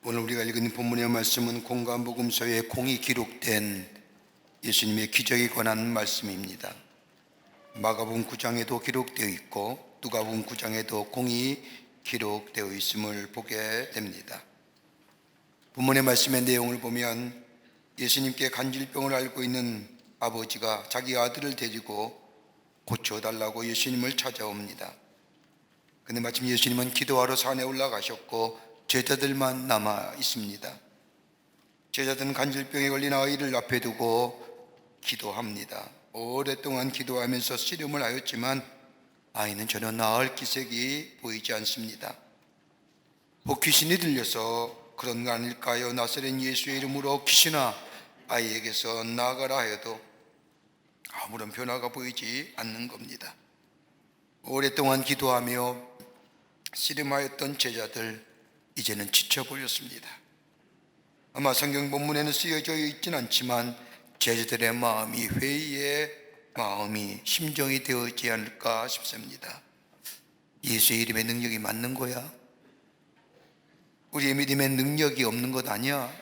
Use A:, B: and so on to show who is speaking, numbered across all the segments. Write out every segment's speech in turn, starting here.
A: 오늘 우리가 읽은 본문의 말씀은 공관복음서에 공이 기록된 예수님의 기적에 관한 말씀입니다. 마가복음 9장에도 기록되어 있고 누가복음 9장에도 공이 기록되어 있음을 보게 됩니다. 본문의 말씀의 내용을 보면 예수님께 간질병을 앓고 있는 아버지가 자기 아들을 데리고 고쳐달라고 예수님을 찾아옵니다. 근데 마침 예수님은 기도하러 산에 올라가셨고 제자들만 남아 있습니다. 제자들은 간질병에 걸린 아이를 앞에 두고 기도합니다. 오랫동안 기도하면서 씨름을 하였지만 아이는 전혀 나을 기색이 보이지 않습니다. 귀신이 들려서 그런 거 아닐까요? 나사렛 예수의 이름으로 귀신아 아이에게서 나가라 하여도 아무런 변화가 보이지 않는 겁니다. 오랫동안 기도하며 씨름하였던 제자들 이제는 지쳐버렸습니다. 아마 성경 본문에는 쓰여져 있진 않지만 제자들의 마음이 회의의 마음이 심정이 되어지지 않을까 싶습니다. 예수의 이름의 능력이 맞는 거야? 우리의 믿음에 능력이 없는 것 아니야?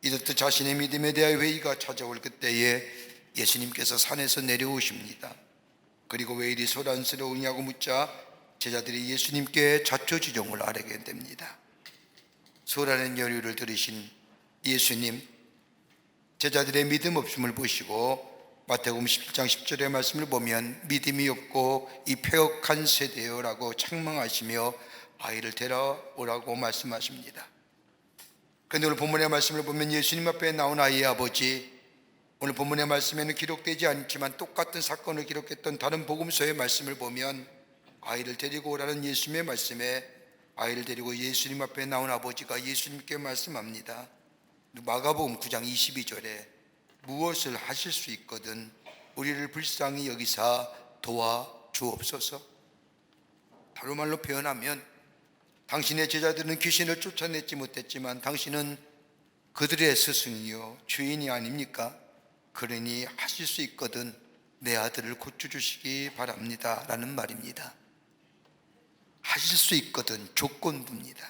A: 이렇듯 자신의 믿음에 대한 회의가 찾아올 그때에 예수님께서 산에서 내려오십니다. 그리고 왜 이리 소란스러우냐고 묻자 제자들이 예수님께 자초지종을 아뢰게 됩니다. 소란의 여류를 들으신 예수님, 제자들의 믿음 없음을 보시고 마태복음 17장 10절의 말씀을 보면 믿음이 없고 이 폐역한 세대여라고 책망하시며 아이를 데려오라고 말씀하십니다. 그런데 오늘 본문의 말씀을 보면 예수님 앞에 나온 아이의 아버지, 오늘 본문의 말씀에는 기록되지 않지만 똑같은 사건을 기록했던 다른 복음서의 말씀을 보면 아이를 데리고 오라는 예수님의 말씀에 아이를 데리고 예수님 앞에 나온 아버지가 예수님께 말씀합니다. 마가복음 9장 22절에 무엇을 하실 수 있거든 우리를 불쌍히 여기사 도와주옵소서. 다른 말로 표현하면 당신의 제자들은 귀신을 쫓아내지 못했지만 당신은 그들의 스승이요 주인이 아닙니까? 그러니 하실 수 있거든 내 아들을 고쳐주시기 바랍니다 라는 말입니다. 하실 수 있거든 조건부입니다.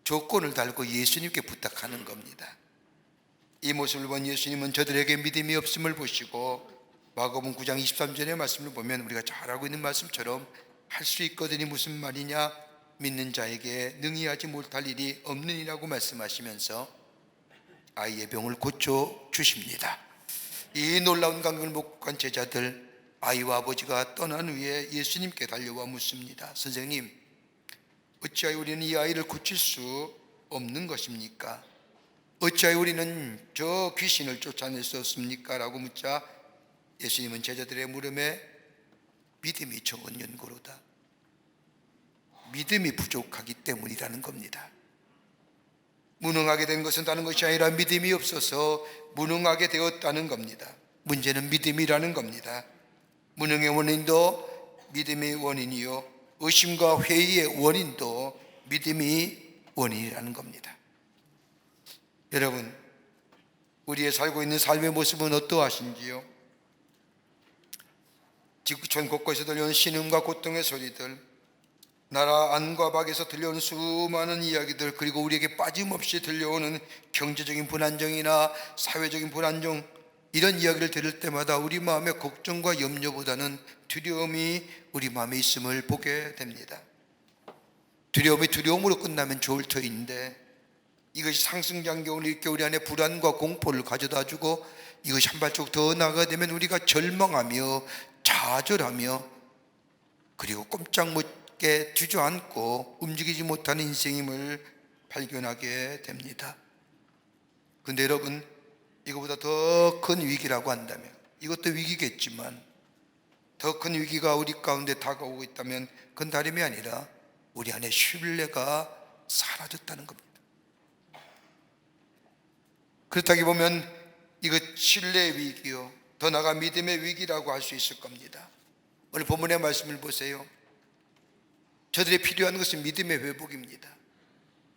A: 조건을 달고 예수님께 부탁하는 겁니다. 이 모습을 본 예수님은 저들에게 믿음이 없음을 보시고 마가복음 9장 23절의 말씀을 보면 우리가 잘 알고 있는 말씀처럼 할 수 있거든이 무슨 말이냐, 믿는 자에게 능히 하지 못할 일이 없느니라고 말씀하시면서 아이의 병을 고쳐주십니다. 이 놀라운 감격을 못 간 제자들, 아이와 아버지가 떠난 후에 예수님께 달려와 묻습니다. 선생님, 어찌하여 우리는 이 아이를 고칠 수 없는 것입니까? 어찌하여 우리는 저 귀신을 쫓아낼 수 없습니까? 라고 묻자 예수님은 제자들의 물음에 믿음이 적은 연고로다, 믿음이 부족하기 때문이라는 겁니다. 무능하게 된 것은 다른 것이 아니라 믿음이 없어서 무능하게 되었다는 겁니다. 문제는 믿음이라는 겁니다. 무능의 원인도 믿음의 원인이요 의심과 회의의 원인도 믿음이 원인이라는 겁니다. 여러분, 우리의 살고 있는 삶의 모습은 어떠하신지요? 지구촌 곳곳에서 들려오는 신음과 고통의 소리들, 나라 안과 밖에서 들려오는 수많은 이야기들, 그리고 우리에게 빠짐없이 들려오는 경제적인 불안정이나 사회적인 불안정, 이런 이야기를 들을 때마다 우리 마음의 걱정과 염려보다는 두려움이 우리 마음에 있음을 보게 됩니다. 두려움이 두려움으로 끝나면 좋을 터인데 이것이 상승장경을 일으켜 우리 안에 불안과 공포를 가져다주고 이것이 한 발짝 더 나아가게 되면 우리가 절망하며 좌절하며 그리고 꼼짝 못게 주저앉고 움직이지 못하는 인생임을 발견하게 됩니다. 그런데 여러분, 이거보다 더 큰 위기라고 한다면, 이것도 위기겠지만 더 큰 위기가 우리 가운데 다가오고 있다면 그건 다름이 아니라 우리 안에 신뢰가 사라졌다는 겁니다. 그렇다기 보면 이것 신뢰의 위기요, 더 나아가 믿음의 위기라고 할 수 있을 겁니다. 오늘 본문의 말씀을 보세요. 저들이 필요한 것은 믿음의 회복입니다.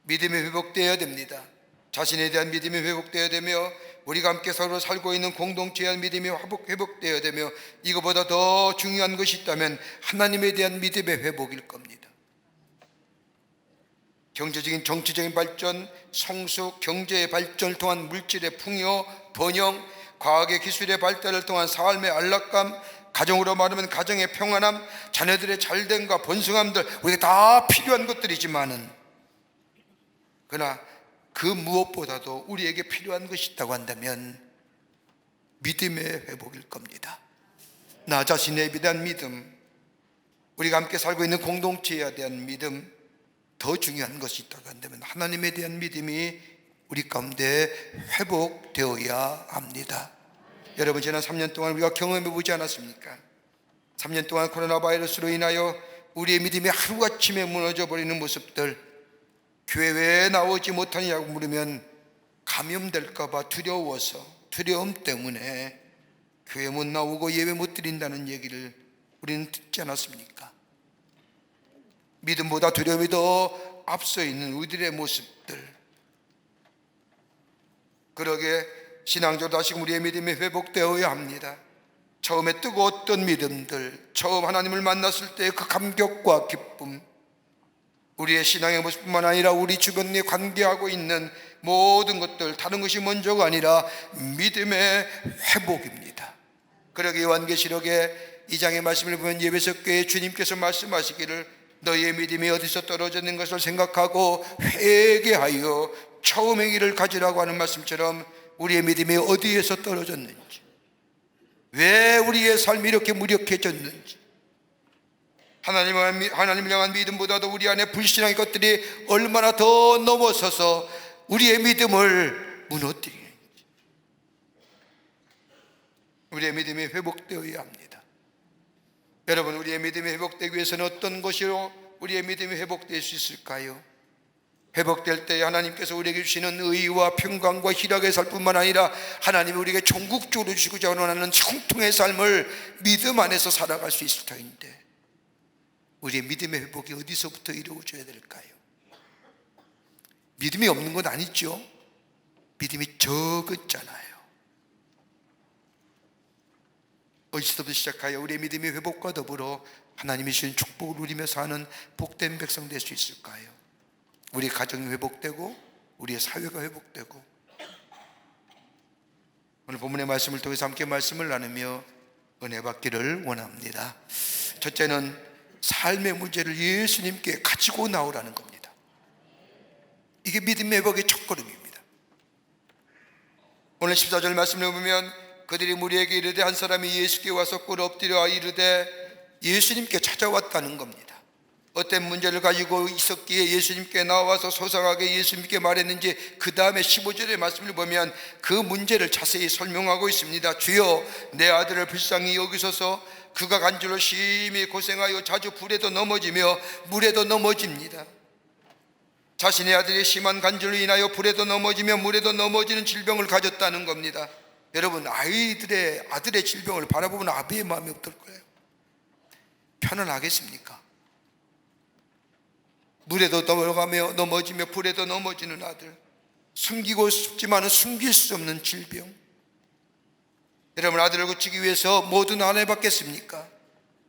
A: 믿음이 회복되어야 됩니다. 자신에 대한 믿음이 회복되어야 되며 우리가 함께 서로 살고 있는 공동체에 대한 믿음이 회복되어야 되며 이거보다 더 중요한 것이 있다면 하나님에 대한 믿음의 회복일 겁니다. 경제적인 정치적인 발전, 성숙, 경제의 발전을 통한 물질의 풍요, 번영, 과학의 기술의 발달을 통한 삶의 안락감, 가정으로 말하면 가정의 평안함, 자녀들의 잘됨과 번성함들, 우리가 다 필요한 것들이지만은, 그러나 그 무엇보다도 우리에게 필요한 것이 있다고 한다면 믿음의 회복일 겁니다. 나 자신에 대한 믿음, 우리가 함께 살고 있는 공동체에 대한 믿음, 더 중요한 것이 있다고 한다면 하나님에 대한 믿음이 우리 가운데 회복되어야 합니다. 여러분, 지난 3년 동안 우리가 경험해 보지 않았습니까? 3년 동안 코로나 바이러스로 인하여 우리의 믿음이 하루아침에 무너져 버리는 모습들, 교회 왜 나오지 못하냐고 물으면 감염될까 봐 두려워서, 두려움 때문에 교회 못 나오고 예배 못 드린다는 얘기를 우리는 듣지 않았습니까? 믿음보다 두려움이 더 앞서 있는 우리들의 모습들, 그러게 신앙적으로 다시금 우리의 믿음이 회복되어야 합니다. 처음에 뜨거웠던 믿음들, 처음 하나님을 만났을 때의 그 감격과 기쁨, 우리의 신앙의 모습뿐만 아니라 우리 주변에 관계하고 있는 모든 것들, 다른 것이 먼저가 아니라 믿음의 회복입니다. 그러게 요한계시록의 2장의 말씀을 보면 예배석 교회 주님께서 말씀하시기를 너희의 믿음이 어디서 떨어졌는 것을 생각하고 회개하여 처음의 길을 가지라고 하는 말씀처럼 우리의 믿음이 어디에서 떨어졌는지, 왜 우리의 삶이 이렇게 무력해졌는지, 하나님을 향한 믿음보다도 우리 안에 불신앙의 것들이 얼마나 더 넘어서서 우리의 믿음을 무너뜨리는지, 우리의 믿음이 회복되어야 합니다. 여러분, 우리의 믿음이 회복되기 위해서는 어떤 것으로 우리의 믿음이 회복될 수 있을까요? 회복될 때 하나님께서 우리에게 주시는 의와 평강과 희락의 삶뿐만 아니라 하나님이 우리에게 전국적으로 주시고자 원하는 형통의 삶을 믿음 안에서 살아갈 수 있을 터인데, 우리의 믿음의 회복이 어디서부터 이루어져야 될까요? 믿음이 없는 건 아니죠. 믿음이 적었잖아요. 어디서부터 시작하여 우리의 믿음의 회복과 더불어 하나님이 주신 축복을 누리며 사는 복된 백성 될 수 있을까요? 우리 가정이 회복되고 우리의 사회가 회복되고, 오늘 본문의 말씀을 통해서 함께 말씀을 나누며 은혜 받기를 원합니다. 첫째는 삶의 문제를 예수님께 가지고 나오라는 겁니다. 이게 믿음의 회복의 첫걸음입니다. 오늘 14절 말씀을 보면 그들이 무리에게 이르되 한 사람이 예수께 와서 꿇어 엎드려 이르되 예수님께 찾아왔다는 겁니다. 어떤 문제를 가지고 있었기에 예수님께 나와서 소상하게 예수님께 말했는지 그 다음에 15절의 말씀을 보면 그 문제를 자세히 설명하고 있습니다. 주여, 내 아들을 불쌍히 여기소서. 그가 간질로 심히 고생하여 자주 불에도 넘어지며 물에도 넘어집니다. 자신의 아들이 심한 간질로 인하여 불에도 넘어지며 물에도 넘어지는 질병을 가졌다는 겁니다. 여러분, 아들의 질병을 바라보면 아비의 마음이 어떨 거예요? 편안하겠습니까? 물에도 넘어지며 불에도 넘어지는 아들, 숨기고 싶지만 숨길 수 없는 질병. 여러분, 아들을 고치기 위해서 모든 안 해봤겠습니까?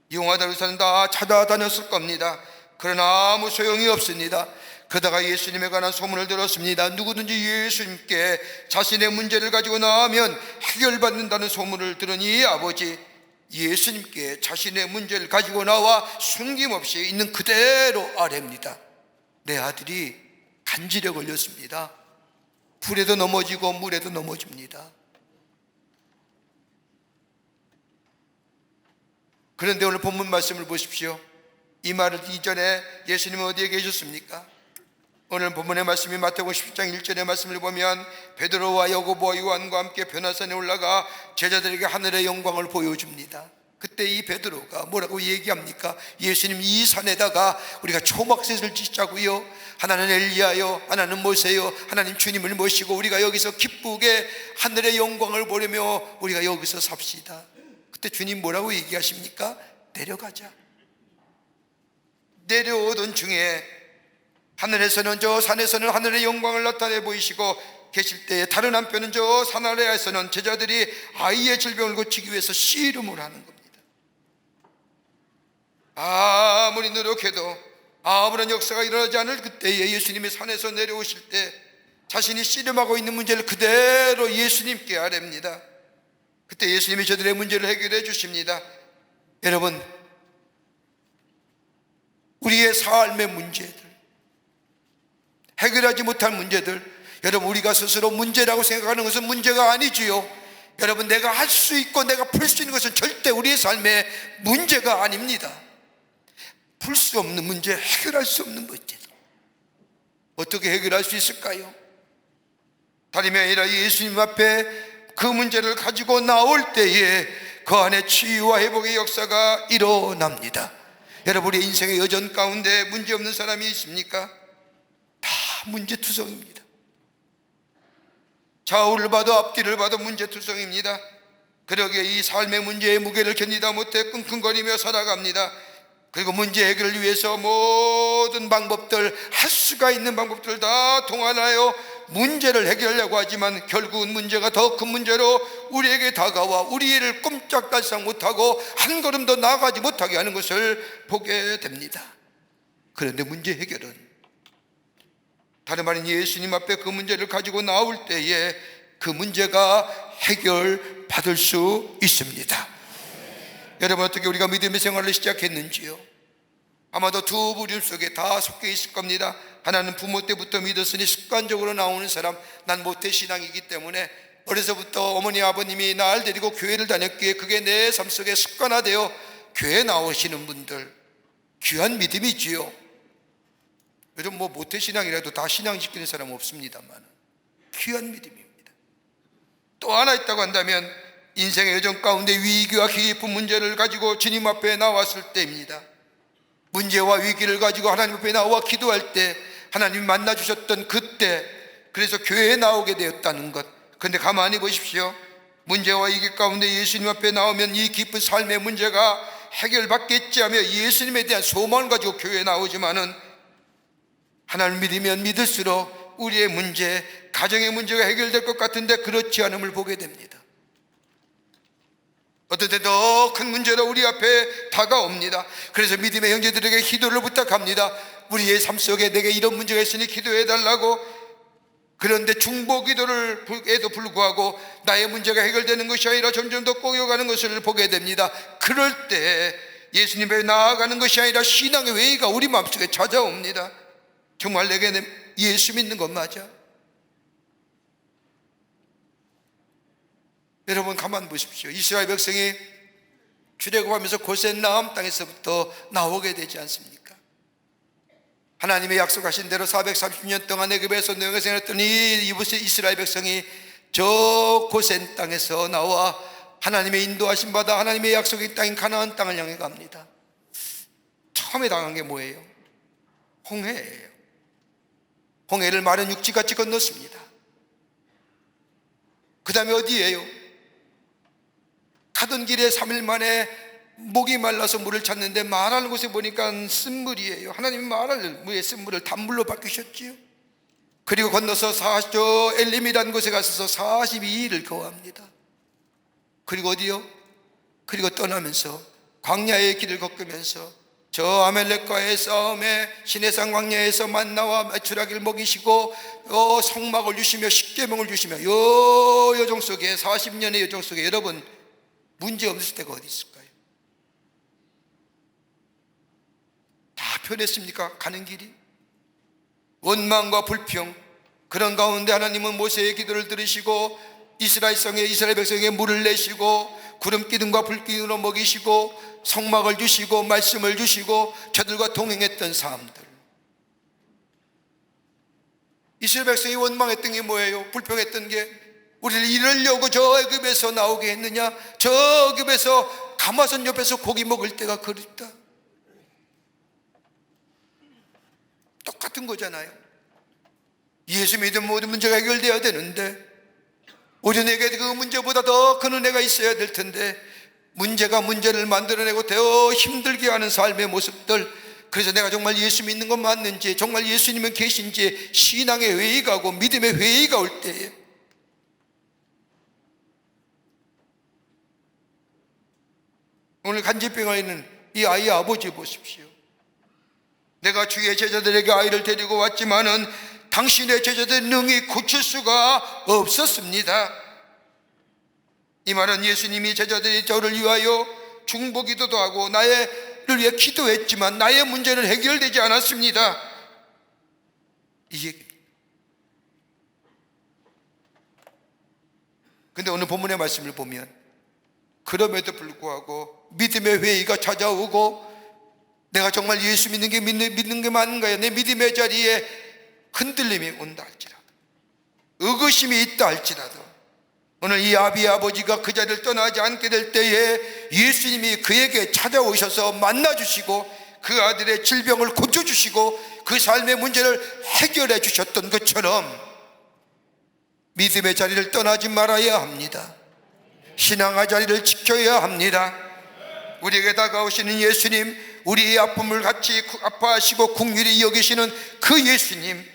A: 이용하다 의사는 다 찾아다녔을 겁니다. 그러나 아무 소용이 없습니다. 그러다가 예수님에 관한 소문을 들었습니다. 누구든지 예수님께 자신의 문제를 가지고 나오면 해결받는다는 소문을 들으니 아버지, 예수님께 자신의 문제를 가지고 나와 숨김없이 있는 그대로 아뢰입니다. 내 아들이 간질에 걸렸습니다. 불에도 넘어지고 물에도 넘어집니다. 그런데 오늘 본문 말씀을 보십시오. 이 말을 이전에 예수님은 어디에 계셨습니까? 오늘 본문의 말씀이 마태복음 10장 1절의 말씀을 보면 베드로와 야고보와 요한과 함께 변화산에 올라가 제자들에게 하늘의 영광을 보여줍니다. 그때 이 베드로가 뭐라고 얘기합니까? 예수님, 이 산에다가 우리가 초막셋을 짓자고요. 하나는 엘리야요, 하나는 모세요, 하나님 주님을 모시고 우리가 여기서 기쁘게 하늘의 영광을 보려며 우리가 여기서 삽시다. 그때 주님 뭐라고 얘기하십니까? 내려가자. 내려오던 중에 하늘에서는, 저 산에서는 하늘의 영광을 나타내 보이시고 계실 때에 다른 한편은 저 산 아래에서는 제자들이 아이의 질병을 고치기 위해서 씨름을 하는 겁니다. 아무리 노력해도 아무런 역사가 일어나지 않을 그때에 예수님이 산에서 내려오실 때 자신이 씨름하고 있는 문제를 그대로 예수님께 아뢰입니다. 그때 예수님이 저들의 문제를 해결해 주십니다. 여러분, 우리의 삶의 문제들, 해결하지 못할 문제들, 여러분, 우리가 스스로 문제라고 생각하는 것은 문제가 아니지요. 여러분, 내가 할 수 있고 내가 풀 수 있는 것은 절대 우리의 삶의 문제가 아닙니다. 풀 수 없는 문제, 해결할 수 없는 문제, 어떻게 해결할 수 있을까요? 다름이 아니라 예수님 앞에 그 문제를 가지고 나올 때에 그 안에 치유와 회복의 역사가 일어납니다. 여러분, 우리 인생의 여전 가운데 문제 없는 사람이 있습니까? 다 문제투성입니다. 좌우를 봐도 앞뒤를 봐도 문제투성입니다. 그러기에 이 삶의 문제의 무게를 견디다 못해 끙끙거리며 살아갑니다. 그리고 문제 해결을 위해서 모든 방법들, 할 수가 있는 방법들 다 동원하여 문제를 해결하려고 하지만 결국은 문제가 더 큰 문제로 우리에게 다가와 우리를 꼼짝달싹 못하고 한 걸음 더 나아가지 못하게 하는 것을 보게 됩니다. 그런데 문제 해결은 다른 말인 예수님 앞에 그 문제를 가지고 나올 때에 그 문제가 해결받을 수 있습니다. 여러분, 어떻게 우리가 믿음의 생활을 시작했는지요? 아마도 두 부류 속에 다 섞여 있을 겁니다. 하나는 부모 때부터 믿었으니 습관적으로 나오는 사람, 난 모태신앙이기 때문에 어려서부터 어머니 아버님이 날 데리고 교회를 다녔기에 그게 내 삶 속에 습관화되어 교회 나오시는 분들, 귀한 믿음이지요. 요즘 모태신앙이라도 다 신앙 지키는 사람 없습니다만 귀한 믿음입니다. 또 하나 있다고 한다면 인생의 여정 가운데 위기와 깊은 문제를 가지고 주님 앞에 나왔을 때입니다. 문제와 위기를 가지고 하나님 앞에 나와 기도할 때 하나님이 만나주셨던 그때, 그래서 교회에 나오게 되었다는 것. 그런데 가만히 보십시오. 문제와 위기 가운데 예수님 앞에 나오면 이 깊은 삶의 문제가 해결받겠지 하며 예수님에 대한 소망을 가지고 교회에 나오지만은 하나님을 믿으면 믿을수록 우리의 문제, 가정의 문제가 해결될 것 같은데 그렇지 않음을 보게 됩니다. 어떤 때 더 큰 문제로 우리 앞에 다가옵니다. 그래서 믿음의 형제들에게 기도를 부탁합니다. 우리의 삶 속에 내게 이런 문제가 있으니 기도해 달라고. 그런데 중보 기도를에도 불구하고 나의 문제가 해결되는 것이 아니라 점점 더 꼬여가는 것을 보게 됩니다. 그럴 때 예수님에 나아가는 것이 아니라 신앙의 외의가 우리 마음속에 찾아옵니다. 정말 내게 예수 믿는 것 맞아? 여러분, 가만 보십시오. 이스라엘 백성이 출애굽하면서 고센 나암 땅에서부터 나오게 되지 않습니까? 하나님의 약속하신 대로 430년 동안 애굽에서 노예가 생활했더니 이곳에 이스라엘 백성이 저 고센 땅에서 나와 하나님의 인도하신 바다, 하나님의 약속의 땅인 가나안 땅을 향해 갑니다. 처음에 당한 게 뭐예요? 홍해예요. 홍해를 마른 육지같이 건넜습니다. 그 다음에 어디예요? 가던 길에 3일 만에 목이 말라서 물을 찾는데 말하는 곳에 보니까 쓴물이에요. 하나님이 말할 물의 쓴물을 단물로 바꾸셨지요. 그리고 건너서 저 엘림이라는 곳에 가서 42일을 거합니다. 그리고 어디요? 그리고 떠나면서 광야의 길을 걷으면서 저 아멜렉과의 싸움에 시내산 광야에서 만나와 메추라기를 먹이시고 성막을 주시며 십계명을 주시며 요 여정 속에 40년의 여정 속에 여러분 문제 없을 때가 어디 있을까요? 다 편했습니까? 가는 길이 원망과 불평, 그런 가운데 하나님은 모세의 기도를 들으시고 이스라엘 백성에게 물을 내시고 구름 기둥과 불 기둥으로 먹이시고 성막을 주시고 말씀을 주시고 저들과 동행했던 사람들. 이스라엘 백성이 원망했던 게 뭐예요? 불평했던 게 우리를 이러려고 저 애굽에서 나오게 했느냐? 저 애굽에서 가마선 옆에서 고기 먹을 때가 그립다. 똑같은 거잖아요. 예수 믿으면 모든 문제가 해결되어야 되는데 오히려 내게 그 문제보다 더 큰 은혜가 있어야 될 텐데 문제가 문제를 만들어내고 더 힘들게 하는 삶의 모습들. 그래서 내가 정말 예수 믿는 건 맞는지, 정말 예수님은 계신지 신앙의 회의가 오고 믿음의 회의가 올 때에 오늘 간질병에 있는 이 아이의 아버지 보십시오. 내가 주의 제자들에게 아이를 데리고 왔지만은 당신의 제자들 능히 고칠 수가 없었습니다. 이 말은 예수님이 제자들이 저를 위하여 중보기도도 하고 나를 위해 기도했지만 나의 문제는 해결되지 않았습니다. 이 얘기입니다. 근데 오늘 본문의 말씀을 보면 그럼에도 불구하고 믿음의 회의가 찾아오고 내가 정말 예수 믿는 게 맞는가요? 내 믿음의 자리에 흔들림이 온다 할지라도, 의구심이 있다 할지라도, 오늘 이 아버지가 그 자리를 떠나지 않게 될 때에 예수님이 그에게 찾아오셔서 만나주시고 그 아들의 질병을 고쳐주시고 그 삶의 문제를 해결해 주셨던 것처럼 믿음의 자리를 떠나지 말아야 합니다. 신앙의 자리를 지켜야 합니다. 우리에게 다가오시는 예수님, 우리의 아픔을 같이 아파하시고 긍휼히 여기시는 그 예수님,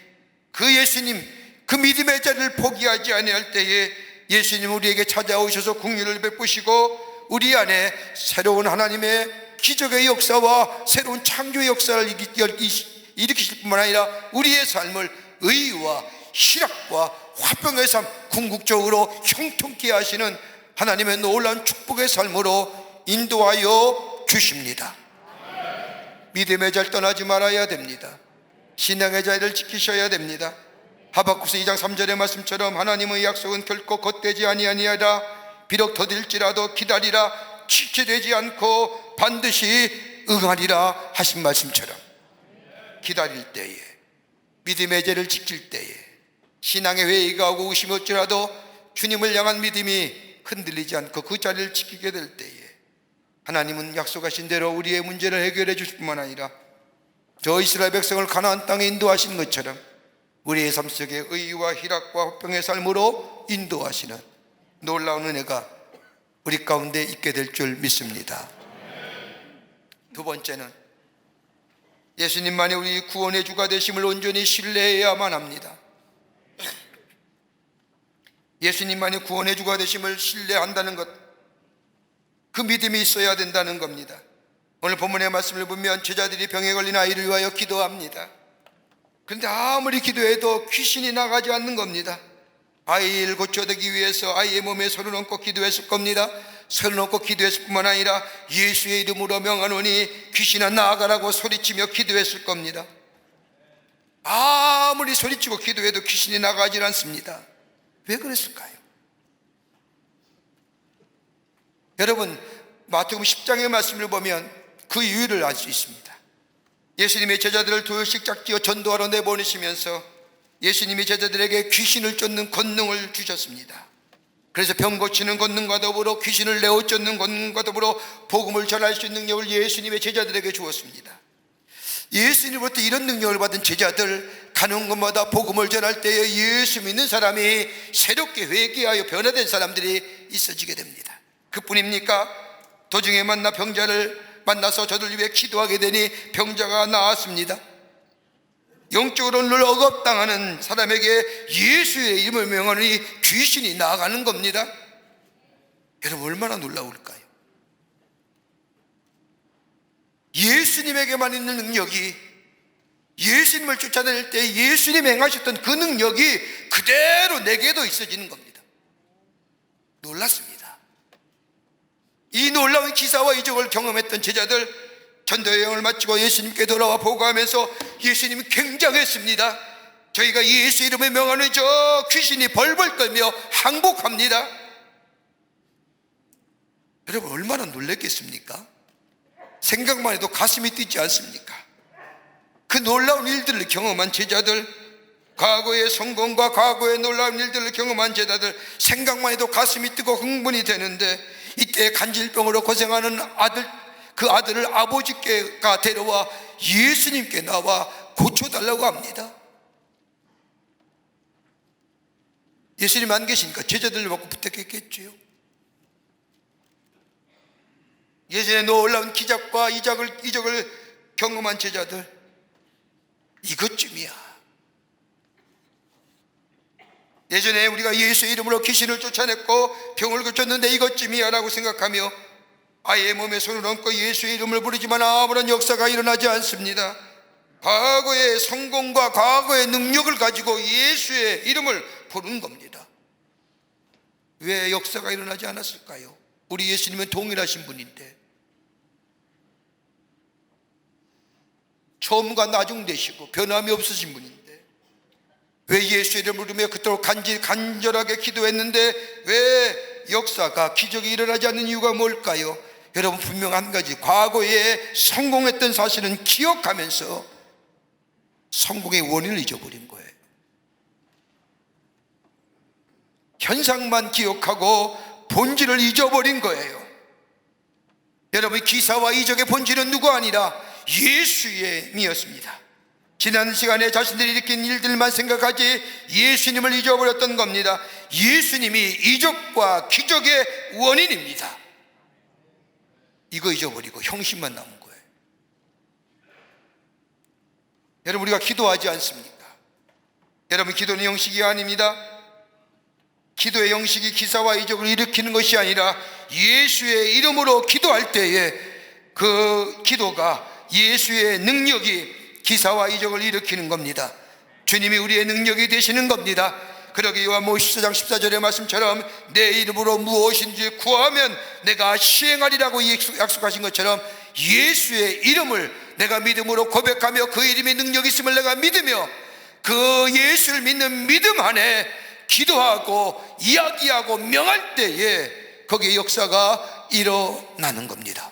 A: 그 믿음의 자리를 포기하지 아니할 때에 예수님 우리에게 찾아오셔서 긍휼을 베푸시고 우리 안에 새로운 하나님의 기적의 역사와 새로운 창조의 역사를 일으키실 뿐만 아니라 우리의 삶을 의와 희락과 화평의 삶, 궁극적으로 형통케 하시는 하나님의 놀라운 축복의 삶으로 인도하여 주십니다. 믿음의 자리를 떠나지 말아야 됩니다. 신앙의 자리를 지키셔야 됩니다. 하박국서 2장 3절의 말씀처럼 하나님의 약속은 결코 겉되지 아니하니라. 비록 더딜지라도 기다리라. 지체되지 않고 반드시 응하리라 하신 말씀처럼 기다릴 때에, 믿음의 자리를 지킬 때에, 신앙의 회의가 오고 의심이 올지라도 주님을 향한 믿음이 흔들리지 않고 그 자리를 지키게 될 때에 하나님은 약속하신 대로 우리의 문제를 해결해 주실 뿐만 아니라 저 이스라엘 백성을 가나안 땅에 인도하신 것처럼 우리의 삶 속에 의와 희락과 화평의 삶으로 인도하시는 놀라운 은혜가 우리 가운데 있게 될 줄 믿습니다. 두 번째는 예수님만이 우리 구원의 주가 되심을 온전히 신뢰해야만 합니다. 예수님만이 구원의 주가 되심을 신뢰한다는 것, 그 믿음이 있어야 된다는 겁니다. 오늘 본문의 말씀을 보면 제자들이 병에 걸린 아이를 위하여 기도합니다. 그런데 아무리 기도해도 귀신이 나가지 않는 겁니다. 아이를 고쳐내기 위해서 아이의 몸에 손을 얹고 기도했을 겁니다. 손을 얹고 기도했을 뿐만 아니라 예수의 이름으로 명하노니 귀신아 나아가라고 소리치며 기도했을 겁니다. 아무리 소리치고 기도해도 귀신이 나가지 않습니다. 왜 그랬을까요? 여러분, 마태복음 10장의 말씀을 보면 그 이유를 알 수 있습니다. 예수님의 제자들을 둘씩 짝지어 전도하러 내보내시면서 예수님이 제자들에게 귀신을 쫓는 권능을 주셨습니다. 그래서 병 고치는 권능과 더불어 귀신을 내어 쫓는 권능과 더불어 복음을 전할 수 있는 능력을 예수님의 제자들에게 주었습니다. 예수님으로부터 이런 능력을 받은 제자들, 가는 곳마다 복음을 전할 때에 예수 믿는 사람이 새롭게 회개하여 변화된 사람들이 있어지게 됩니다. 그뿐입니까? 도중에 만나 병자를 만나서 저들 위해 기도하게 되니 병자가 나았습니다. 영적으로 늘 억압당하는 사람에게 예수의 이름을 명하니 귀신이 나아가는 겁니다. 여러분, 얼마나 놀라울까요? 예수님에게만 있는 능력이, 예수님을 쫓아낼 때 예수님 행하셨던 그 능력이 그대로 내게도 있어지는 겁니다. 놀랐습니다. 이 놀라운 기사와 이적을 경험했던 제자들, 전도 여행을 마치고 예수님께 돌아와 보고하면서 예수님이 굉장했습니다. 저희가 예수 이름의 명하는 저 귀신이 벌벌 떨며 항복합니다. 여러분, 얼마나 놀랬겠습니까? 생각만 해도 가슴이 뛰지 않습니까? 그 놀라운 일들을 경험한 제자들, 과거의 성공과 과거의 놀라운 일들을 경험한 제자들, 생각만 해도 가슴이 뜨고 흥분이 되는데 이때 간질병으로 고생하는 그 아들을 아버지께가 데려와 예수님께 나와 고쳐달라고 합니다. 예수님 안 계시니까 제자들을 받고 부탁했겠지요. 예전에 놀라운 기적과 이적을 경험한 제자들, 이것쯤이야. 예전에 우리가 예수의 이름으로 귀신을 쫓아냈고 병을 고쳤는데 이것쯤이야 라고 생각하며 아이의 몸에 손을 얹고 예수의 이름을 부르지만 아무런 역사가 일어나지 않습니다. 과거의 성공과 과거의 능력을 가지고 예수의 이름을 부르는 겁니다. 왜 역사가 일어나지 않았을까요? 우리 예수님은 동일하신 분인데, 처음과 나중 되시고 변함이 없으신 분인데, 왜 예수의 이름을 부르며 그토록 간절하게 기도했는데 왜 역사가, 기적이 일어나지 않는 이유가 뭘까요? 여러분, 분명 한 가지, 과거에 성공했던 사실은 기억하면서 성공의 원인을 잊어버린 거예요. 현상만 기억하고 본질을 잊어버린 거예요. 여러분, 기사와 이적의 본질은 누구 아니라 예수의 이었습니다. 지난 시간에 자신들이 일으킨 일들만 생각하지 예수님을 잊어버렸던 겁니다. 예수님이 이적과 기적의 원인입니다. 이거 잊어버리고 형식만 남은 거예요. 여러분, 우리가 기도하지 않습니까? 여러분, 기도는 형식이 아닙니다. 기도의 형식이 기사와 이적을 일으키는 것이 아니라 예수의 이름으로 기도할 때에 그 기도가, 예수의 능력이 기사와 이적을 일으키는 겁니다. 주님이 우리의 능력이 되시는 겁니다. 그러기 요한복음 14장 14절의 말씀처럼 내 이름으로 무엇인지 구하면 내가 시행하리라고 약속하신 것처럼 예수의 이름을 내가 믿음으로 고백하며 그 이름의 능력이 있음을 내가 믿으며 그 예수를 믿는 믿음 안에 기도하고 이야기하고 명할 때에 거기에 역사가 일어나는 겁니다.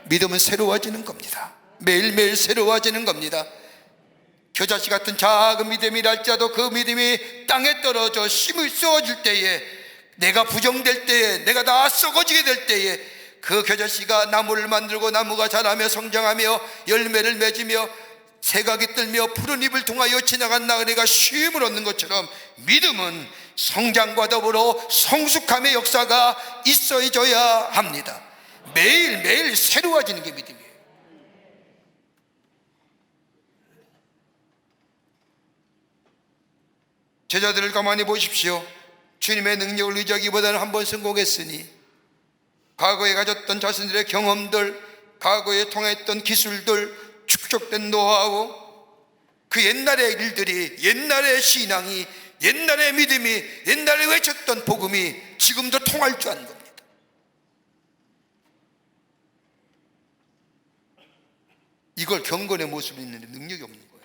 A: 믿음은 새로워지는 겁니다. 매일매일 새로워지는 겁니다. 겨자씨 같은 작은 믿음이랄지라도 그 믿음이 땅에 떨어져 씨를 쏘아줄 때에, 내가 부정될 때에, 내가 다 썩어지게 될 때에 그 겨자씨가 나무를 만들고 나무가 자라며 성장하며 열매를 맺으며 새각이 떨며 푸른 잎을 통하여 지나간 나그네가 쉼을 얻는 것처럼 믿음은 성장과 더불어 성숙함의 역사가 있어져야 합니다. 매일매일 새로워지는 게 믿음이에요. 제자들을 가만히 보십시오. 주님의 능력을 의지하기보다는 한번 성공했으니 과거에 가졌던 자신들의 경험들, 과거에 통했던 기술들, 축적된 노하우, 그 옛날의 일들이, 옛날의 신앙이, 옛날의 믿음이, 옛날에 외쳤던 복음이 지금도 통할 줄 아는 겁니다. 이걸 경건의 모습이 있는데 능력이 없는 거예요.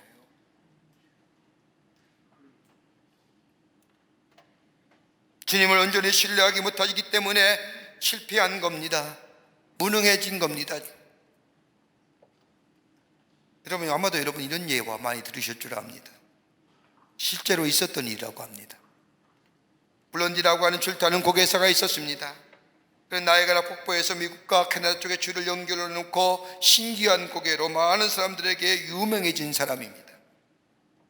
A: 주님을 온전히 신뢰하기 못하기 때문에 실패한 겁니다. 무능해진 겁니다. 여러분, 아마도 여러분 이런 예화 많이 들으실 줄 압니다. 실제로 있었던 일이라고 합니다. 블론디라고 하는 출타는 고개사가 있었습니다. 그런 나이아가라 폭포에서 미국과 캐나다 쪽에 줄을 연결해 놓고 신기한 고개로 많은 사람들에게 유명해진 사람입니다.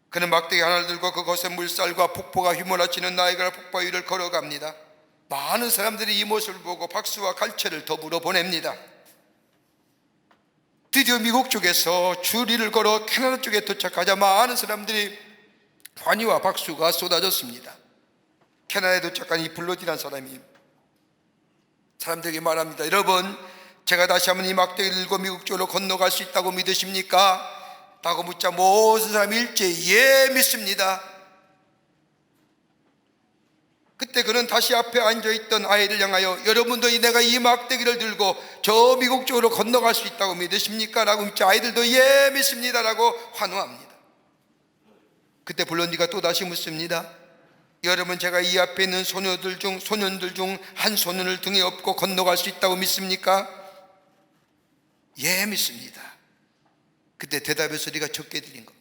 A: 그는 막대기 하나를 들고 그곳의 물살과 폭포가 휘몰아치는 나이아가라 폭포 위를 걸어갑니다. 많은 사람들이 이 모습을 보고 박수와 갈채를 더불어 보냅니다. 드디어 미국 쪽에서 줄이를 걸어 캐나다 쪽에 도착하자 많은 사람들이 환희와 박수가 쏟아졌습니다. 캐나다에 도착한 이 블론디라는 사람이 사람들에게 말합니다. 여러분, 제가 다시 한번 이 막대기를 들고 미국 쪽으로 건너갈 수 있다고 믿으십니까? 라고 묻자 모든 사람이 일제히 예, 믿습니다. 그때 그는 다시 앞에 앉아있던 아이를 향하여 여러분도 내가 이 막대기를 들고 저 미국 쪽으로 건너갈 수 있다고 믿으십니까? 라고 묻자 아이들도 예, 믿습니다 라고 환호합니다. 그때 블론디가 또 다시 묻습니다. 여러분, 제가 이 앞에 있는 소년들 중 한 소년을 등에 업고 건너갈 수 있다고 믿습니까? 예, 믿습니다. 그때 대답의 소리가 적게 들린 겁니다.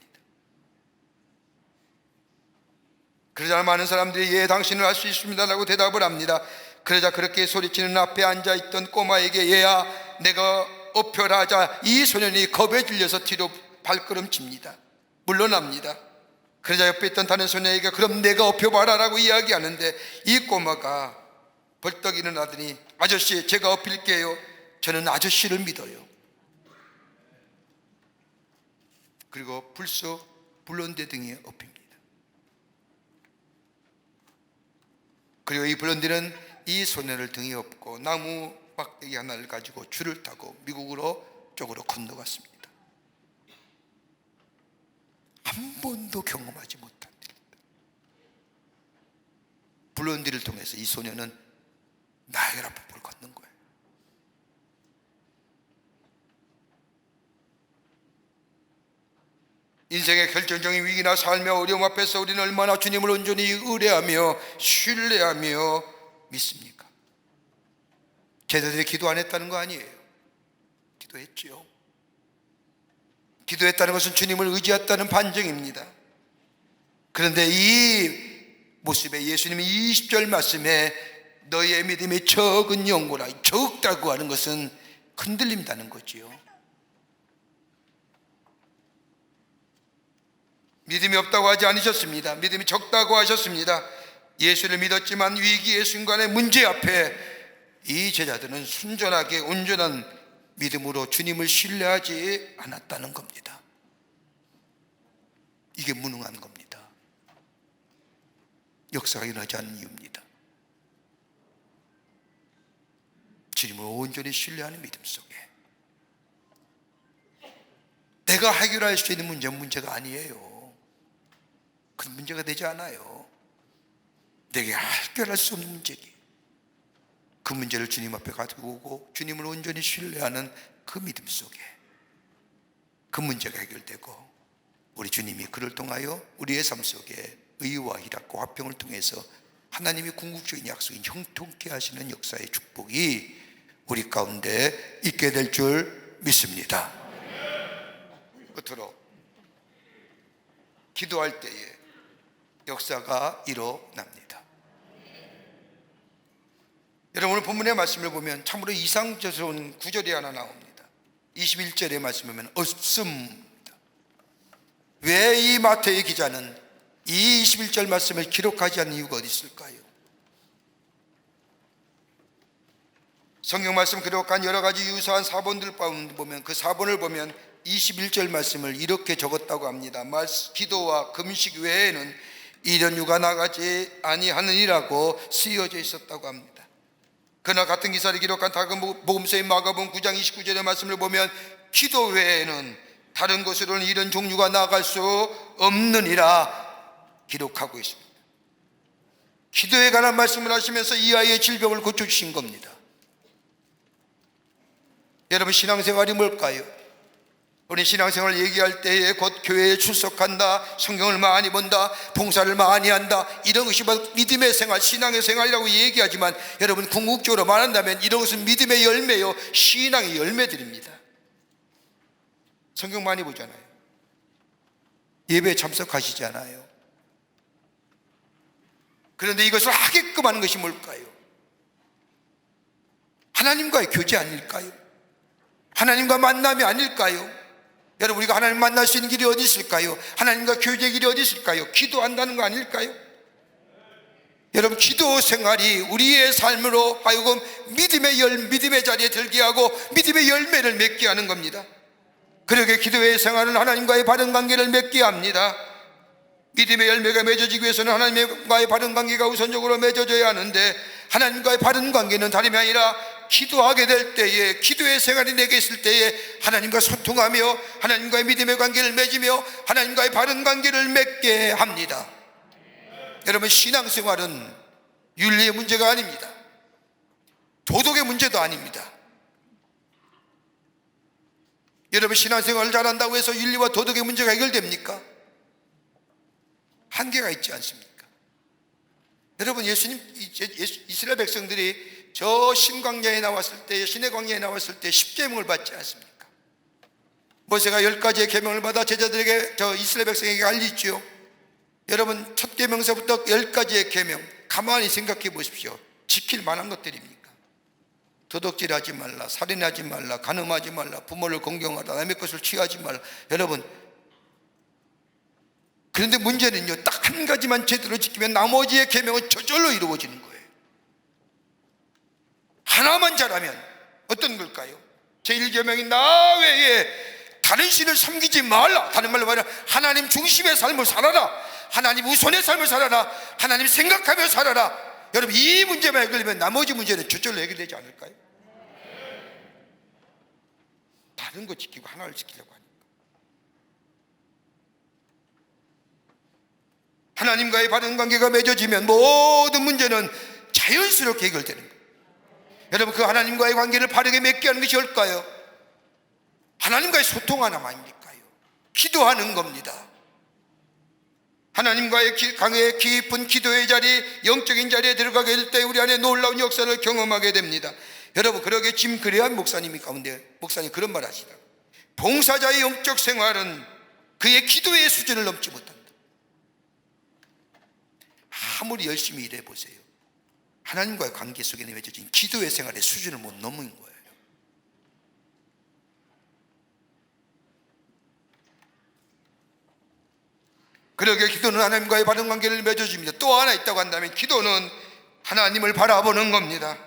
A: 그러자 많은 사람들이 예, 당신은 할 수 있습니다 라고 대답을 합니다. 그러자 그렇게 소리치는 앞에 앉아있던 꼬마에게 얘야, 내가 업혀라 하자 이 소년이 겁에 질려서 뒤로 발걸음칩니다. 물러납니다. 그러자 옆에 있던 다른 소녀에게 그럼 내가 업혀봐라 라고 이야기하는데 이 꼬마가 벌떡 일어나더니 아저씨, 제가 업힐게요. 저는 아저씨를 믿어요. 그리고 불쑥 블론디 등에 업힙니다. 그리고 이 블론디는 이 소녀를 등에 업고 나무 막대기 하나를 가지고 줄을 타고 미국으로 쪽으로 건너갔습니다. 한 번도 경험하지 못한 일이다. 블론디를 통해서 이 소녀는 나이아가라 폭포를 걷는 거예요. 인생의 결정적인 위기나 삶의 어려움 앞에서 우리는 얼마나 주님을 온전히 의뢰하며 신뢰하며 믿습니까? 제자들이 기도 안 했다는 거 아니에요. 기도했지요. 기도했다는 것은 주님을 의지했다는 반증입니다. 그런데 이 모습에 예수님이 20절 말씀에 너희의 믿음이 적은 영고라, 적다고 하는 것은 흔들린다는 거지요. 믿음이 없다고 하지 않으셨습니다. 믿음이 적다고 하셨습니다. 예수를 믿었지만 위기의 순간의 문제 앞에 이 제자들은 순전하게 온전한 믿음으로 주님을 신뢰하지 않았다는 겁니다. 이게 무능한 겁니다. 역사가 일어나지 않는 이유입니다. 주님을 온전히 신뢰하는 믿음 속에 내가 해결할 수 있는 문제는 문제가 아니에요. 큰 문제가 되지 않아요. 내게 해결할 수 없는 문제기. 그 문제를 주님 앞에 가지고 오고 주님을 온전히 신뢰하는 그 믿음 속에 그 문제가 해결되고 우리 주님이 그를 통하여 우리의 삶 속에 의와 희락과 화평을 통해서 하나님이 궁극적인 약속인 형통케 하시는 역사의 축복이 우리 가운데 있게 될 줄 믿습니다. 끝으로 기도할 때에 역사가 일어납니다. 여러분, 오늘 본문의 말씀을 보면 참으로 이상스러운 구절이 하나 나옵니다. 21절의 말씀을 보면 없습니다. 왜 이 마태의 기자는 이 21절 말씀을 기록하지 않는 이유가 어디 있을까요? 성경 말씀 기록한 여러 가지 유사한 사본들 보면 그 사본을 보면 21절 말씀을 이렇게 적었다고 합니다. 기도와 금식 외에는 이런 유가 나가지 아니하느니라고 쓰여져 있었다고 합니다. 그러나 같은 기사를 기록한 다른 복음서인 마가복음 9장 29절의 말씀을 보면 기도 외에는 다른 곳으로는 이런 종류가 나아갈 수 없느니라 기록하고 있습니다. 기도에 관한 말씀을 하시면서 이 아이의 질병을 고쳐주신 겁니다. 여러분, 신앙생활이 뭘까요? 우리 신앙생활을 얘기할 때에 곧 교회에 출석한다, 성경을 많이 본다, 봉사를 많이 한다, 이런 것이 믿음의 생활, 신앙의 생활이라고 얘기하지만 여러분, 궁극적으로 말한다면 이런 것은 믿음의 열매요, 신앙의 열매들입니다. 성경 많이 보잖아요. 예배에 참석하시잖아요. 그런데 이것을 하게끔 하는 것이 뭘까요? 하나님과의 교제 아닐까요? 하나님과 만남이 아닐까요? 여러분, 우리가 하나님 만날 수 있는 길이 어디 있을까요? 하나님과 교제의 길이 어디 있을까요? 기도한다는 거 아닐까요? 여러분, 기도 생활이 우리의 삶으로 하여금 믿음의 자리에 들게 하고 믿음의 열매를 맺게 하는 겁니다. 그러게 기도의 생활은 하나님과의 바른 관계를 맺게 합니다. 믿음의 열매가 맺어지기 위해서는 하나님과의 바른 관계가 우선적으로 맺어져야 하는데, 하나님과의 바른 관계는 다름이 아니라 기도하게 될 때에, 기도의 생활이 내게 있을 때에 하나님과 소통하며 하나님과의 믿음의 관계를 맺으며 하나님과의 바른 관계를 맺게 합니다. 여러분, 신앙생활은 윤리의 문제가 아닙니다. 도덕의 문제도 아닙니다. 여러분, 신앙생활을 잘한다고 해서 윤리와 도덕의 문제가 해결됩니까? 한계가 있지 않습니까? 여러분, 이스라엘 백성들이 저 신광야에 나왔을 때, 신의 광야에 나왔을 때 10계명을 받지 않습니까? 모세가 10가지의 계명을 받아 제자들에게, 저 이스라엘 백성에게 알리죠. 여러분, 첫 계명서부터 10가지의 계명 가만히 생각해 보십시오. 지킬 만한 것들입니까? 도둑질하지 말라, 살인하지 말라, 간음하지 말라, 부모를 공경하라, 남의 것을 취하지 말라. 여러분, 그런데 문제는요, 딱 한 가지만 제대로 지키면 나머지의 계명은 저절로 이루어지는 거예요. 하나만 잘하면 어떤 걸까요? 제1계명이 나 외에 다른 신을 섬기지 말라. 다른 말로 말하면 하나님 중심의 삶을 살아라. 하나님 우선의 삶을 살아라. 하나님 생각하며 살아라. 여러분, 이 문제만 해결되면 나머지 문제는 저절로 해결되지 않을까요? 다른 거 지키고 하나를 지키려고 하니까. 하나님과의 바른 관계가 맺어지면 모든 문제는 자연스럽게 해결되는 거예요. 여러분, 그 하나님과의 관계를 바르게 맺게 하는 것이 뭘까요? 하나님과의 소통 하나만일까요? 기도하는 겁니다. 하나님과의 강의 깊은 기도의 자리, 영적인 자리에 들어가게 될 때 우리 안에 놀라운 역사를 경험하게 됩니다. 여러분, 그러게 짐 그레이엄 목사님이 가운데 목사님 그런 말 하시더라고요. 봉사자의 영적 생활은 그의 기도의 수준을 넘지 못한다. 아무리 열심히 일해 보세요, 하나님과의 관계 속에 맺어진 기도의 생활의 수준을 못 넘은 거예요. 그러게 기도는 하나님과의 바른 관계를 맺어줍니다. 또 하나 있다고 한다면 기도는 하나님을 바라보는 겁니다.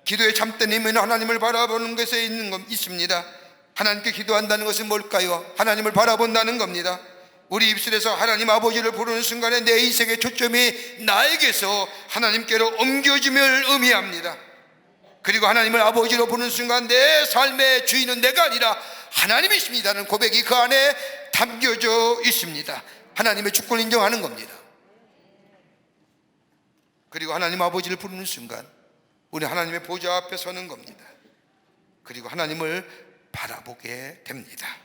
A: 기도의 참된 의미는 하나님을 바라보는 것에 있습니다. 하나님께 기도한다는 것은 뭘까요? 하나님을 바라본다는 겁니다. 우리 입술에서 하나님 아버지를 부르는 순간에 내 인생의 초점이 나에게서 하나님께로 옮겨짐을 의미합니다. 그리고 하나님을 아버지로 부르는 순간 내 삶의 주인은 내가 아니라 하나님이십니다는 고백이 그 안에 담겨져 있습니다. 하나님의 주권을 인정하는 겁니다. 그리고 하나님 아버지를 부르는 순간 우리 하나님의 보좌 앞에 서는 겁니다. 그리고 하나님을 바라보게 됩니다.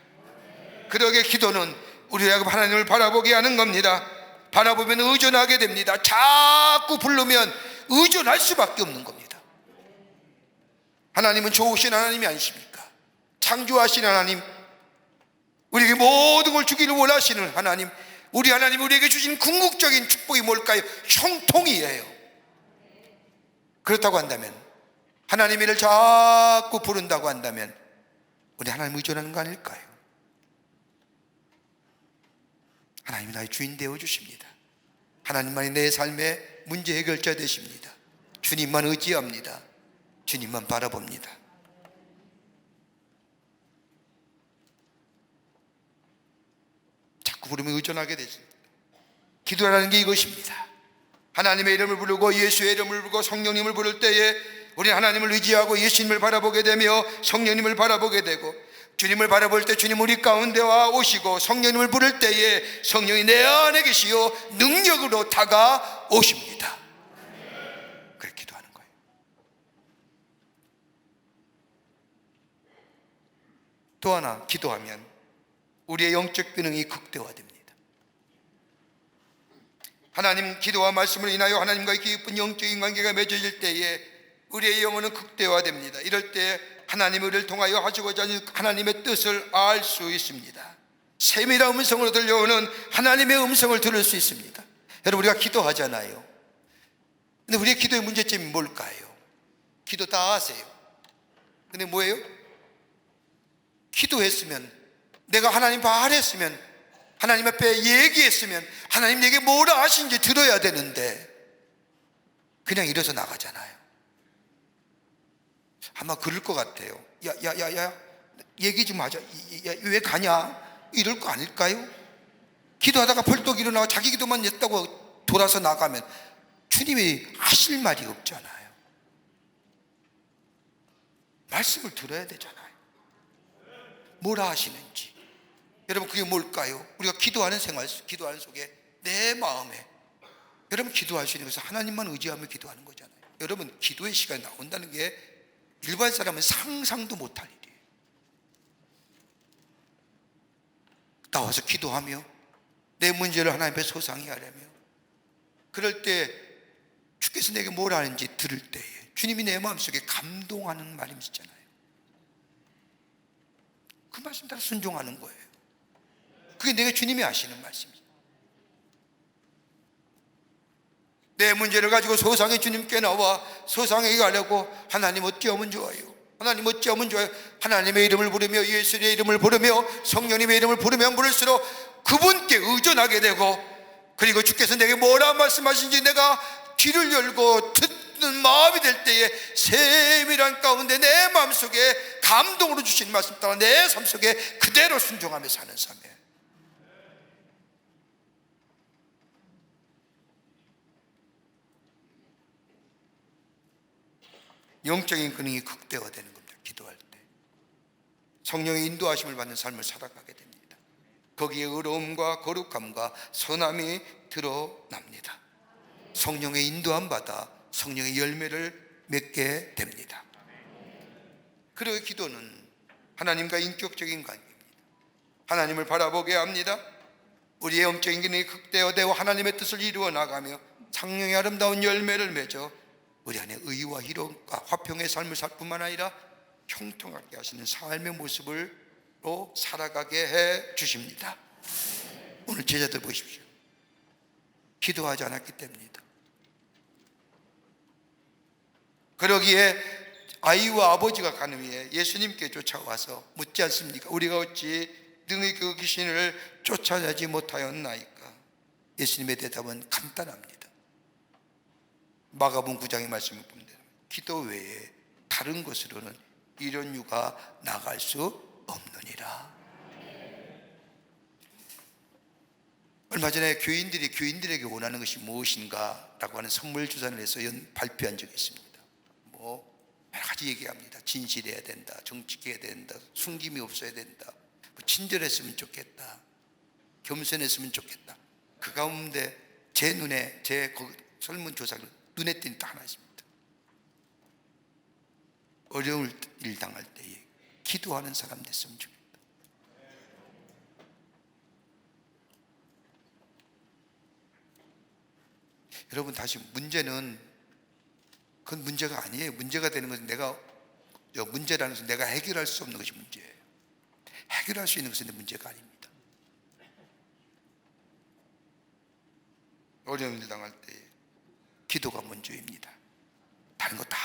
A: 그러게 기도는 우리가 하나님을 바라보게 하는 겁니다. 바라보면 의존하게 됩니다. 자꾸 부르면 의존할 수밖에 없는 겁니다. 하나님은 좋으신 하나님이 아니십니까? 창조하신 하나님, 우리에게 모든 걸 주기를 원하시는 하나님, 우리 하나님 우리에게 주신 궁극적인 축복이 뭘까요? 형통이에요. 그렇다고 한다면, 하나님의 일을 자꾸 부른다고 한다면 우리 하나님 의존하는 거 아닐까요? 하나님이 나의 주인 되어주십니다. 하나님만이 내 삶의 문제 해결자 되십니다. 주님만 의지합니다. 주님만 바라봅니다. 자꾸 부르면 의존하게 되십니다. 기도라는 게 이것입니다. 하나님의 이름을 부르고 예수의 이름을 부르고 성령님을 부를 때에 우리 하나님을 의지하고 예수님을 바라보게 되며 성령님을 바라보게 되고, 주님을 바라볼 때 주님 우리 가운데 와 오시고, 성령님을 부를 때에 성령이 내 안에 계시어 능력으로 다가오십니다. 그렇게 기도하는 거예요. 또 하나, 기도하면 우리의 영적 기능이 극대화됩니다. 하나님 기도와 말씀을 인하여 하나님과의 깊은 영적인 관계가 맺어질 때에 우리의 영혼은 극대화됩니다. 이럴 때 하나님의 우리를 통하여 하시고자 하는 하나님의 뜻을 알 수 있습니다. 세밀한 음성으로 들려오는 하나님의 음성을 들을 수 있습니다. 여러분, 우리가 기도하잖아요. 근데 우리의 기도의 문제점이 뭘까요? 기도 다 하세요. 근데 뭐예요? 기도했으면, 내가 하나님 바랬으면, 하나님 앞에 얘기했으면 하나님 내게 뭐라 하신지 들어야 되는데 그냥 이래서 나가잖아요. 아마 그럴 것 같아요. 야, 얘기 좀 하자. 왜 가냐? 이럴 거 아닐까요? 기도하다가 벌떡 일어나고 자기 기도만 했다고 돌아서 나가면 주님이 하실 말이 없잖아요. 말씀을 들어야 되잖아요. 뭐라 하시는지. 여러분, 그게 뭘까요? 우리가 기도하는 생활, 기도하는 속에 내 마음에, 여러분 기도할 수 있는 것은 하나님만 의지하며 기도하는 거잖아요. 여러분, 기도의 시간이 나온다는 게 일반 사람은 상상도 못할 일이에요. 나와서 기도하며 내 문제를 하나님 앞에 소상히 하려며, 그럴 때 주께서 내게 뭘 하는지 들을 때에 주님이 내 마음속에 감동하는 말씀이잖아요. 그 말씀 따라 순종하는 거예요. 그게 내가 주님이 아시는 말씀이에요. 내 문제를 가지고 소상히 주님께 나와 소상히 가려고, 하나님 어찌하면 좋아요, 하나님 어찌하면 좋아요. 하나님의 이름을 부르며 예수의 이름을 부르며 성령님의 이름을 부르면 부를수록 그분께 의존하게 되고, 그리고 주께서 내게 뭐라 말씀하신지 내가 귀를 열고 듣는 마음이 될 때에 세밀한 가운데 내 마음속에 감동으로 주신 말씀 따라 내 삶 속에 그대로 순종하며 사는 삶이에요. 영적인 기능이 극대화되는 겁니다. 기도할 때 성령의 인도하심을 받는 삶을 살아가게 됩니다. 거기에 의로움과 거룩함과 선함이 드러납니다. 성령의 인도함 받아 성령의 열매를 맺게 됩니다. 그리고 기도는 하나님과 인격적인 관계입니다. 하나님을 바라보게 합니다. 우리의 영적인 기능이 극대화되고 하나님의 뜻을 이루어 나가며 성령의 아름다운 열매를 맺어 우리 안에 의와 희롱과 화평의 삶을 살 뿐만 아니라 형통하게 하시는 삶의 모습으로 살아가게 해 주십니다. 오늘 제자들 보십시오. 기도하지 않았기 때문이다. 그러기에 아이와 아버지가 가는 위에 예수님께 쫓아와서 묻지 않습니까? 우리가 어찌 능히 그 귀신을 쫓아내지 못하였나이까? 예수님의 대답은 간단합니다. 마가복음 9장의 말씀을 보면 기도 외에 다른 것으로는 이런 유가 나갈 수 없느니라. 얼마 전에 교인들이 교인들에게 원하는 것이 무엇인가 라고 하는 선물 주산을 해서 발표한 적이 있습니다. 여러 가지 얘기합니다. 진실해야 된다, 정직해야 된다, 숨김이 없어야 된다, 친절했으면 좋겠다, 겸손했으면 좋겠다. 그 가운데 제 눈에, 제 설문조사를 눈에 띄는 딱 하나 있습니다. 어려운 일 당할 때에 기도하는 사람 됐으면 좋겠다. 여러분, 다시 문제는 그건 문제가 아니에요. 문제가 되는 것은 문제라는 것은 내가 해결할 수 없는 것이 문제예요. 해결할 수 있는 것은 문제가 아닙니다. 어려운 일 당할 때 기도가 먼저입니다. 다른 거 다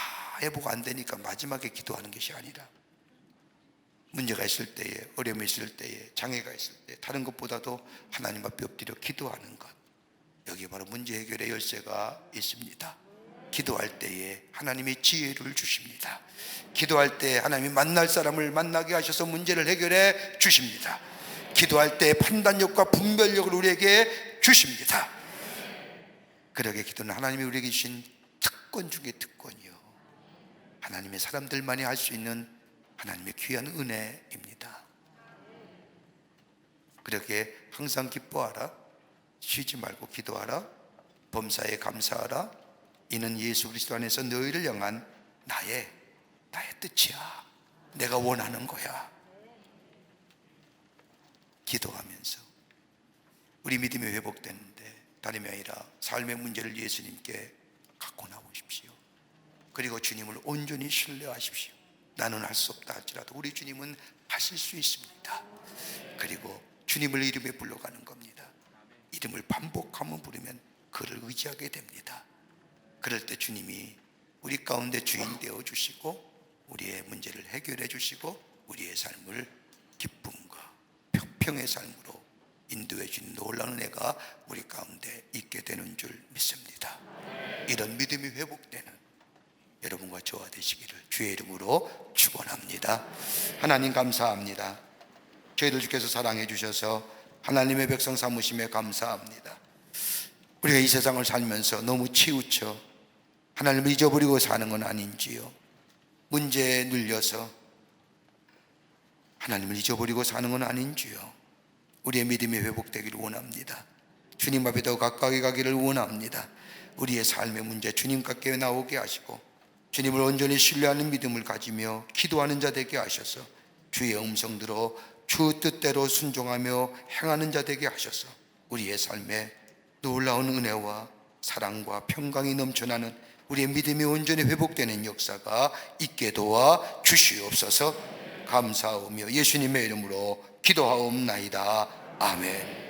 A: 해보고 안 되니까 마지막에 기도하는 것이 아니라 문제가 있을 때에, 어려움이 있을 때에, 장애가 있을 때 다른 것보다도 하나님 앞에 엎드려 기도하는 것, 여기에 바로 문제 해결의 열쇠가 있습니다. 기도할 때에 하나님이 지혜를 주십니다. 기도할 때 하나님이 만날 사람을 만나게 하셔서 문제를 해결해 주십니다. 기도할 때 판단력과 분별력을 우리에게 주십니다. 그러게 기도는 하나님이 우리에게 주신 특권 중에 특권이요, 하나님의 사람들만이 할 수 있는 하나님의 귀한 은혜입니다. 그러게 항상 기뻐하라, 쉬지 말고 기도하라, 범사에 감사하라, 이는 예수 그리스도 안에서 너희를 향한 나의 뜻이야. 내가 원하는 거야. 기도하면서 우리 믿음이 회복되는데 다름이 아니라 삶의 문제를 예수님께 갖고 나오십시오. 그리고 주님을 온전히 신뢰하십시오. 나는 할 수 없다 할지라도 우리 주님은 하실 수 있습니다. 그리고 주님을 이름에 불러가는 겁니다. 이름을 반복하면 부르면 그를 의지하게 됩니다. 그럴 때 주님이 우리 가운데 주인 되어 주시고 우리의 문제를 해결해 주시고 우리의 삶을 기쁨과 평의 삶으로 인도해 주는 놀라운 은혜가 우리 가운데 있게 되는 줄 믿습니다. 이런 믿음이 회복되는 여러분과 저와 되시기를 주의 이름으로 축원합니다. 하나님 감사합니다. 저희들 주께서 사랑해 주셔서 하나님의 백성 삼으심에 감사합니다. 우리가 이 세상을 살면서 너무 치우쳐 하나님을 잊어버리고 사는 건 아닌지요? 문제에 눌려서 하나님을 잊어버리고 사는 건 아닌지요? 우리의 믿음이 회복되기를 원합니다. 주님 앞에 더 가까이 가기를 원합니다. 우리의 삶의 문제 주님 갖게 나오게 하시고 주님을 온전히 신뢰하는 믿음을 가지며 기도하는 자 되게 하셔서 주의 음성 들어 주 뜻대로 순종하며 행하는 자 되게 하셔서 우리의 삶에 놀라운 은혜와 사랑과 평강이 넘쳐나는 우리의 믿음이 온전히 회복되는 역사가 있게 도와 주시옵소서. 감사하며 예수님의 이름으로 기도하옵나이다. 아멘.